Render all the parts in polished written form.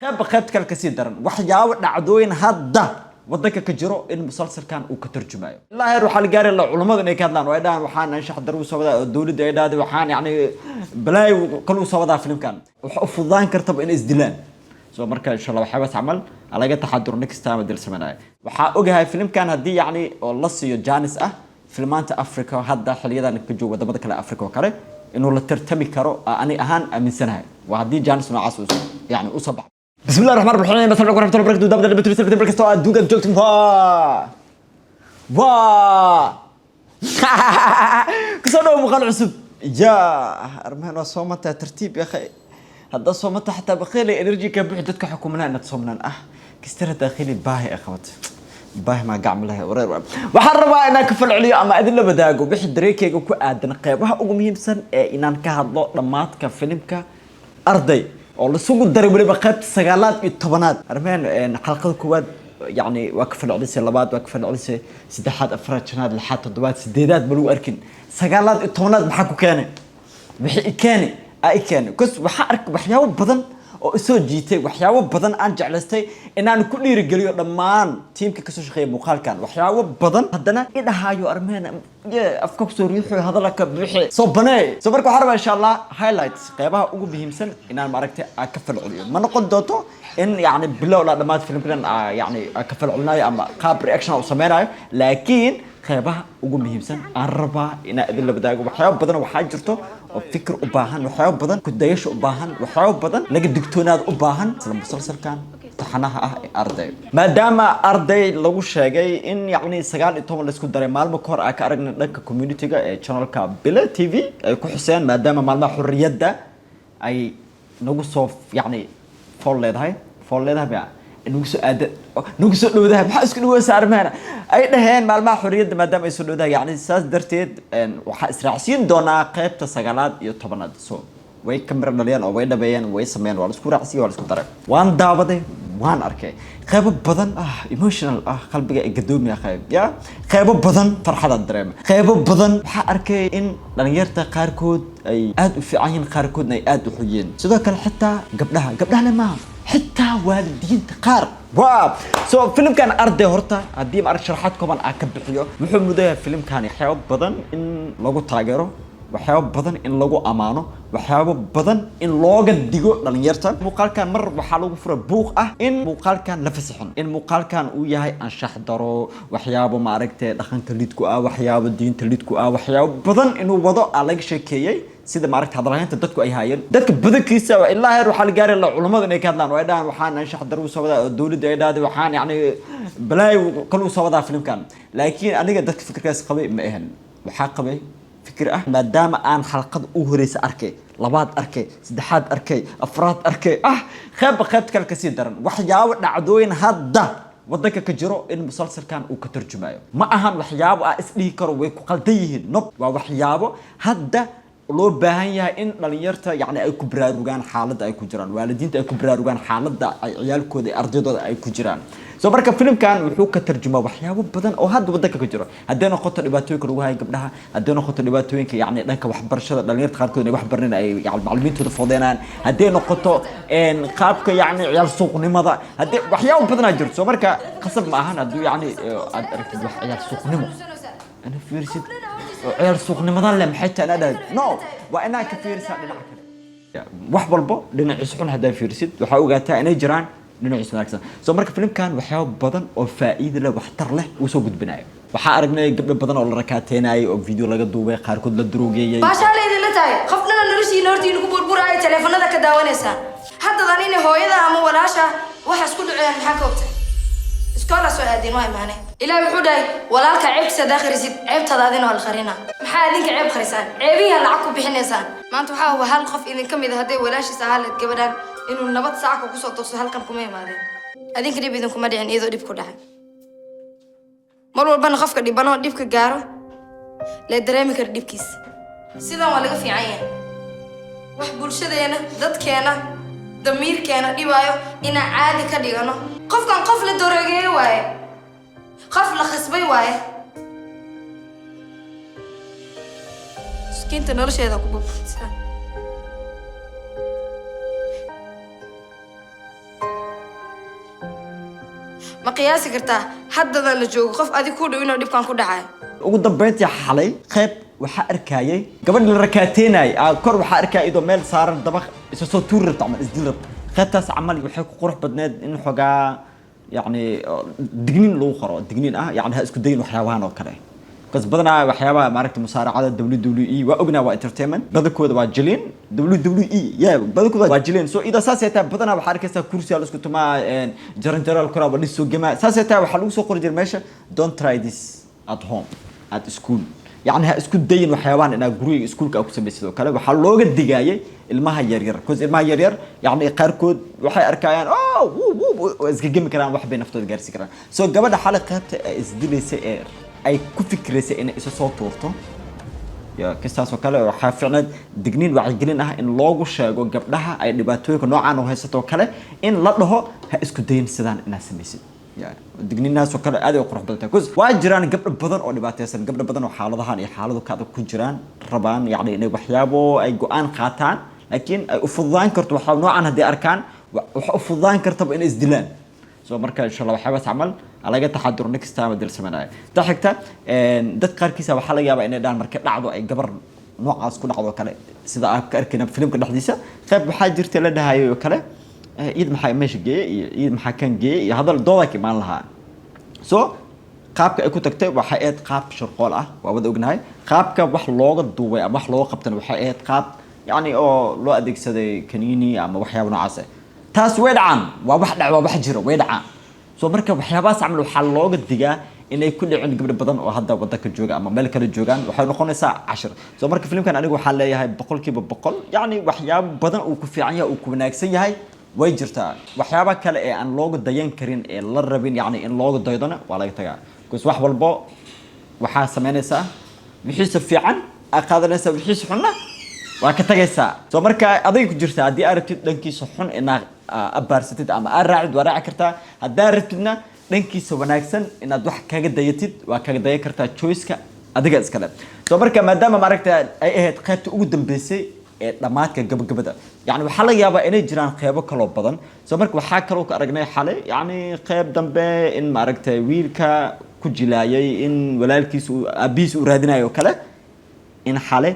قيبت كالكسي درن وحياو دعدوين هدا ودك كجرو إن مسلسل كان وكترجمة الله يروح على جاري الله علماء إنك هذا ويدان وحان إنشاء دروس وذا الدولة ده وحان يعني بلاي كل وصودا فيلم كان وفضان كرتب إن إزدلان سو مركز إن شاء الله وحابة عمل على جت تحضر نكست تايم درس مناي وحأوجه فيلم كان هدي يعني والله سيو جانس فيلمانت أفريقيا هذا حاليا إنك جو وده بدك لأفريقيا وكره إنه لا ترتمي كرو أنا أهان من سنة وهدي جانس نعاسوس يعني أصبح بسم الله الرحمن الرحيم مثلا ورحمة الله وبركاته دابا دابا تريد تبرك استوى دوغا جوكتم كسرنا مقال عصب يا ارمان صومت ترتيب يا اخي هذا صومت حتى بخيل انرجي كبحدتك حكومنا ان تصومنا كستر داخلي باهي اخوات باهي ما قاعد لها ورير وحربا انا كفل عليا اما ادله بداغو بخي دريكيغا ku aadan qeybaha ugu muhiimsan ee inaan ka hadlo dhamaadka filimka arday oo la sugu daray waliba qaybta sagaalaad iyo tobanaad armaan xalqada koowaad يعني وقف العليسة لبعض وقف العليسة سدحات أفراد شناد لحد تضبات سديدات بلو أركن سجالات التونات بحكوا كانوا بحكي كانوا أي كانوا كس بحرك بحياو بدن أو أسود جيتي وحياو بدن أرجع لستي إن أنا كل رجالي لمان تيم كسوش خيب مقال كان وحياو بدن هدنا إذا هايو أرمان يا أفكار سوريحي هذا لك بحي صبناي صبركوا حرب إن شاء الله هايلايتس قيبها أقول بهمسن إن أنا معركة أكفل العليا ما نقول دوتو إن يعني بالله ولا ما فيلم كنا يعني كفل عناية أما قاب رياكشن أو سميرة لكن خيبها وقوم بهمسن أربعة إن أدلة بدايق وحياة بدن وحاجرته وفكر أباهن وحياة بدن كدايش أباهن وحياة بدن لقى دكتونات أباهن سلام مسلسل كان تحناها أرضي ما دام أرضي لو شيء إن يعني سجال توم اللي سكون دري مال مكور أكارجنا لك كوميونيتي channel كابلا تي في كحسين ما دام مال حرية ده أي نقص يعني فول هاي فولدها بيع نقص لوده بحس كل سعر مانا أي دهين مع الماء حرية ما دام يسولوده يعني ساس درتيد وحاسرعسين دونا قيب تسجلات يطبنا سو ويكمل مليان أو وين بيان ويسمين ولا سكور عسي ولا سكور درك وان دابده وان أركي خيب بدن إيموشنال قلبي قدوم يا خيب يا خيب بدن فرحة الدرام خيب بدن حأركي إن لان يرتا قاركود أي أد في عين قاركود ني أد وحيين سدا كان حتى قبلها لما حتى والدين تقار واو سو فيلم كان أرضي هرتا هدي ما شرحت كمان أكبر حيو محمد ده فيلم كان يحيو بدن إن لوجو تاجره وحيو بدن إن لوجو أمانه وحيو بدن إن لوجو ديجو لان يرتا مقال كان مر وحلو فر بوق إن مقال كان لفسحن إن مقال كان وياي أنشح درو وحيو معركة دخن تليدكو وحيو الدين تليدكو وحيو بدن إنه وضع عليك شيء سيدا معركة حضرين تدتكو أي هايين دتك بدكيسة إلا يروح على جاري الله علماء إنك هذا ويدان وحان إنشاء دروس وذا الدولة ده وحان يعني بلاي كل وصودا فيلم كان لكن أنا قدرت فكرة كاس قوي مئهن وحاقبي فكرة ما دام أن حلقة أهريس أركي لبعض أركي سدحات أركي أفراد أركي خيبت كالكسي درن وحياو دعدوين هدا ودك كجرو إن مسلسل كان وكترجمة ما أهم وحياو أسلي كرو وقلديه نب وحياو هدا loo baahan yahay in dhalinyarta yani ay ku baraarugaan xaaladda ay ku jiraan waalidiinta ay ku baraarugaan xaaladda ay ciyaalkooda ardaydooda ay ku jiraan soo marka filimkan wuxuu ka tarjumaa waxyaabo badan oo hadda waddanka ka jiro haddii noqoto dhibaatooyinka lagu hayo gabdhaha haddii noqoto dhibaatooyinka yani dhanka waxbarashada dhalinyarta qaarkood inay wax baranayaan ay yani macallimiintooda foodeynaan haddii noqoto qaabka yani ciyaal suuqnimada haddii waxyaabo badan jirto soo marka qasab ma ahan hadduu yani aad aragtid wax ciyaal suuqnimo أنا فيرسيد عيال سوق نمضان لهم حتى أنا ده نو وأنا كفيرس هذا العكر وحبل بو لنا عسحون هذا فيرسيد وحاوقاتها أنا جيران لنا عسحون أكثر سو مركب فيلم كان وحياة بدن وفائدة له وحتر له وسوق بنايه وحارقنا قبل بدن ولا ركعتين أي أو فيديو لقى دوبه خاركود للدروجية باش على إذا لا تاي خفنا نرسي نورتي نكبر برا أي تلفون هذا كداونيسا حتى ظنيني هو إذا أمو ولاشة وحس كل عيال حكوته سكولا سؤالين واي معناه إلا بحوداي ولالك عيب سداخل رسيد عيب تضادين والخرينة محادينك عيب خريسان عيبيها العكو بحنيسان ما أنتو حاو هالخف إذن كم إذا هدي ولاش سهالة قبلان إنو النبات ساعك وكسو توصي هالكم كمية ماذين أدين كديب إذن كما ديعن إذو ديبكو داعي مروا البان خفك ديبانو ديبك قارو لا درامي كرديب كيس سيدان والغا في عين wax bulshadeena dadkeena damiirkeena dhibaayo ina caadi ka dhigano qofkan qof la dooreeyay waaye qof la khasbay waaye skinta nolosheeda ku bubsan ما قياسي كرتا حد ذا اللي جو خف أدي كودو إنه ديب كان كودا عاي ugu dambeyntii xalay qayb waxa arkayay gabadh la rakaateynay kor waxa arkay idoo meel saaran dabaq isa soo tuurir tacmal isdilad qaybtaas amal waxay ku qurux badneed in xogaa yani digniin loo qoro digniin yani ha isku dayin waxyaabahan oo kale kas badanaa waxyaabaha maaragtay musaaracada WWE waa ognaa waa entertainment badankooda waa jilin WWE badankooda waa jilin soo ida saasayta badanaa waxa arkaysaa kursi la isku tumaa jaran jaral kora wali soo gama saasayta waxa lagu soo qori jiray meesha don't try this at home at school يعني ها اسكو دين وحيوان انا غري اسكولك او سميسدو kale waxa looga digayay ilmaha yar yar koos ilmaha yar yar yani qaarkood waxay arkayaan isga gemi karaan wax bay naftooda gaarsi karaan soo gabadha xalay qaybta isdilaysa ee ay ku fikraysa in ay soo toorto ya kistaas oo kale waxa fiicnad digniin wacyigelin in loogu sheego gabdhaha ay dhibaatooyinka noocaan oo haysato kale in la dhaho ha isku dayin sidaan ina samaysid digniinaas oo kale aad ay qurux badan tahay kus waa jiraan gabdho badan oo dhibaataysan gabdho badan oo xaaladahan iyo xaalado ka adag ku jiraan rabaan yani inay waxyaabo ay go'aan qaataan laakiin ay u fududaan karto waxa noocan hadii arkaan waxa u fududaan karto in isdilaan soo marka insha Allah waxaaba amal alaga taxadur next time dil sameeynaa taxigta dad qaarkiisa waxa laga yaabaa inay dhaan markay dhacdo ay gabar noocaas ku dhacdo kale sida aad ka arkayna filimka dhaxdiisa qayb waxa jirtay la dhahayo kale إيد محا ماشي جي إيد محا كان جي هذا الضوء كمان لها سو قابك أكو تكتب وحقيقة قاب شرقالة وأبدا أقنعي قابك وح لوغ الضوء أما وح لوغ قبتنا وحقيقة قاب يعني لو أديك سدي كنيني أما وحيا ونعاسة تاس ويد عام وبحدع وبحجر ويد عام سو مركب وحيا باس عملوا حل لوغ الدقة إن يكون عند قبل بدن وهذا بدك الجوجا أما ملك الجوجان وحنا نقول ساعة 10 سو مركب فيلم كان أنا حل هاي بقول كيف بقول يعني وحيا بدن وكفي عنيا وكوناكسية هاي way jirtaa waxyaaba kale ee aan looga dayan karin ee la rabin yani in looga daydana waa laga tagaa kus wax walbo waxa sameynaysa wixii fiican aqaadanaysa wixii xunna waa ka tagaysaa soo marka aday ku jirtaa hadii aad rabtid dhankiisa xun inaad abaarsatid ama aad raacid waa raaci kartaa hadaa rabtidna dhankiisa wanaagsan inaad wax kaga dayatid waa kaga dayan kartaa choice-ka adiga iska leh soo marka maadaama maaragtay ay ahayd qaybta ugu dambeysay ee dhamaadka gabagabada yani waxa la yaabaa inay jiraan qaybo kale oo badan soo marka waxa kale oo ka aragnay xalay yani qayb dambe in maaragtay wiilka ku jilaayay in walaalkiisu abiis u raadinayo kale in xalay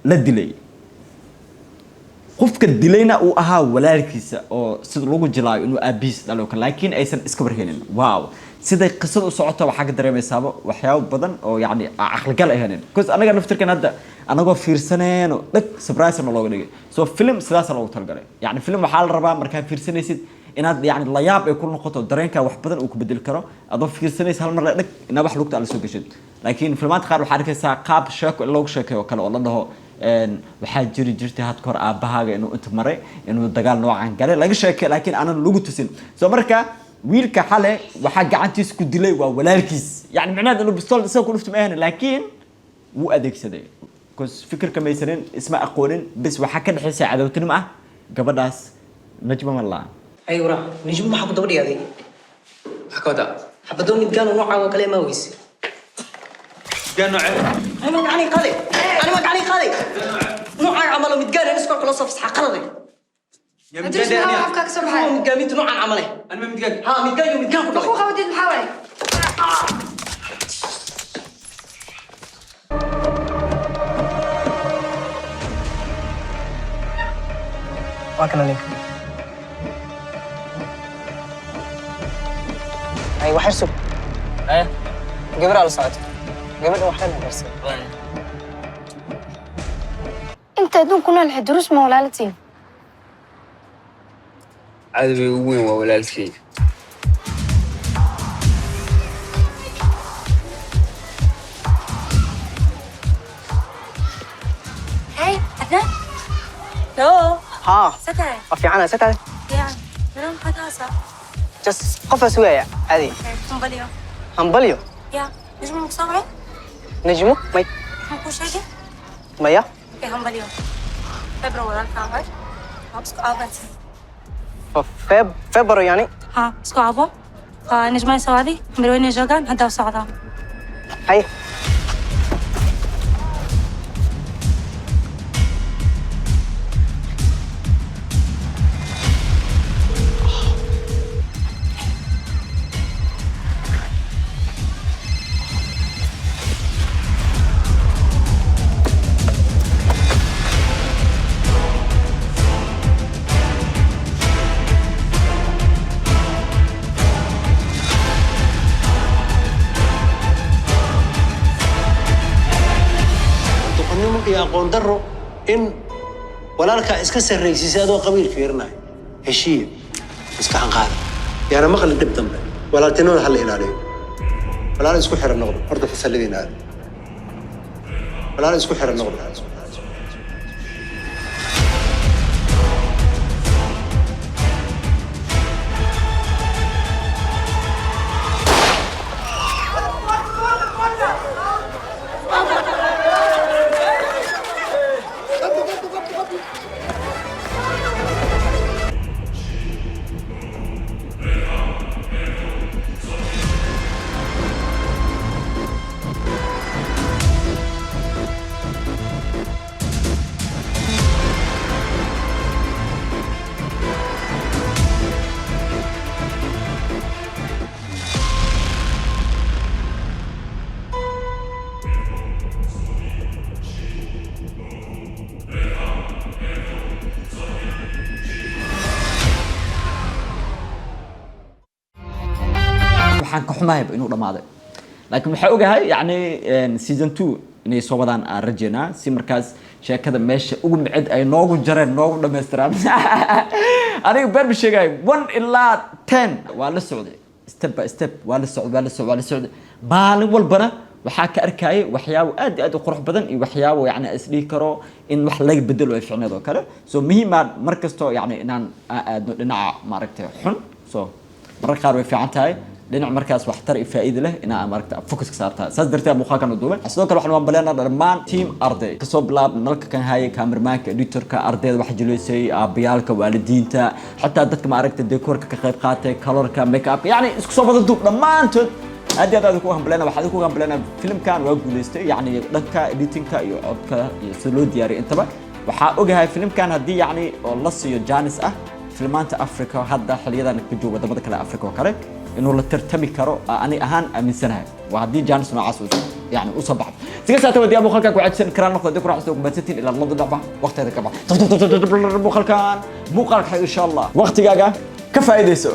la dilay qofka dilayna uu ahaa walaalkiisa oo sida lagu jilaayo inuu abiis dhalo kale laakiin aysan iska warhelin waaw siday qisadu u socoto waxa ka dareemaysaaba waxyaabo badan oo yani aqal gal ahayn because anaga naftirkan hadda anagoo fiirsaneen oo dhag surprise looga dhigay soo film sidaas loogu talgalay yani film waxa la rabaa markaa fiirsanaysid inaad yani la yaab ay ku noqoto dareenka wax badan uu ku bedel karo adoo fiirsanaysid hal mar la dhag ina wax lugta la soo gashid laakiin filmaad qaar waxa arkaysaa qaab sheeko loogu sheekeeyo kale oo la dhaho waxa jirtay had kor aabahaaga inuu inta maray inuu dagaal noocan galay laga sheekay laakiin aanan lagu tusin soo marka wiilka xalay waxa gacantiisa ku dilay waa walaalkiis yani macnaheedu inuu bistool isaga ku dhufto ma ahan laakiin wuu adeegsaday كوز فكر كم يسرين اسمه أقولين بس وحكي الحسي عدوتني معه قبضاس نجمة والله أيوة نجم ما حكوا دوري هذه حكودا حبدون يتقالوا نوعا وكلمة ويس قال نوع أنا ما قعني قالي أنا ما قعني قالي نوعا عملوا متقال نسكر كل صف صح قلبي يا أدري متقال شنو أنا أفكارك سبحان متقامين نوعا عمله أنا ما متقال ها متقال أخو خودي محاولي واكنا لك أي وحرسك ايه قبل على صوتك قبل وحنا نرسل انت دون كنا لحد دروس ما ولالتين عادي وين وولالتي هاي أنا لا ها ستاي وفي عنا ستة يا منهم حتاسة جس قفة سوية هذه هم همبليو يا نجم مصابعي نجمو مي هم كل شيء ميا يا هم بليو فبرو ولا الكامل هابسكو آبت فبرو يعني ها سكو عبو نجمة سوادي مروين جوجان هدا وصعدا هاي iyo aqoon darro in walaalkaa iska sarraysiisay adoo qabiil fiirinayo heshiiye iska hanqaada yaana maqli dhib dambe walaaltinimada ha la ilaaliyo walaal isku xiran noqdo horta fasalladiina aad walaal isku xiran noqdo waxaan ka xumaayba inuu dhamaaday laakiin waxa ogahay yani season 2 inay soo wadaan aan rajeynaa si markaas sheekada meesha ugu micid ay noogu jareen noogu dhameystiraan aniga baan sheegay 1 ilaa 10 waa la socday step by step waa la socday maalin walbana waxaa ka arkayay waxyaabo aad u qurux badan iyo waxyaabo yani isdhii karo in wax laga bedelo ay ficneed oo kale soo muhiim ah markasto yani inaan aadno dhinaca maaragtay xun soo mararka qaar way fiican tahay dhinac markaas wax tar faa'iido leh ina maaragtay focus ka saartaa saas darteed muuqaalkan u duuban sidoo kale waxaan baleena dhammaan team arday ka soo bilaab nalka kan hayay cameramanka editorka ardayda wax jileysay aabiyalka waalidiinta xataa dadka maaragtay dekorka ka qayb qaatay colorka make up yani isku soo wada duub dhamaantood aad ku hambaleena waxaad ku hambaleena filmkan waa guuleystay yani dhanka editingka iyo codka iyo sida loo diyaariyay intaba waxa ogahay filmkan hadii yani oo la siiyo Janis ah filmaanta Afrika hadda xiliyadan ka jooga wadamada kale Afrika oo kale inuu la tartami karo ani ahaan aaminsanahay waa hadii Janis noocaas yani u sabax siga saata wadii abu khalkan ku cadsan karaan noqdo ku raaxaysto kumbatin ila laba dhacba waqtiga ka bax abu khalkan muuqaalka insha Allah waqtigaaga ka faa'iideyso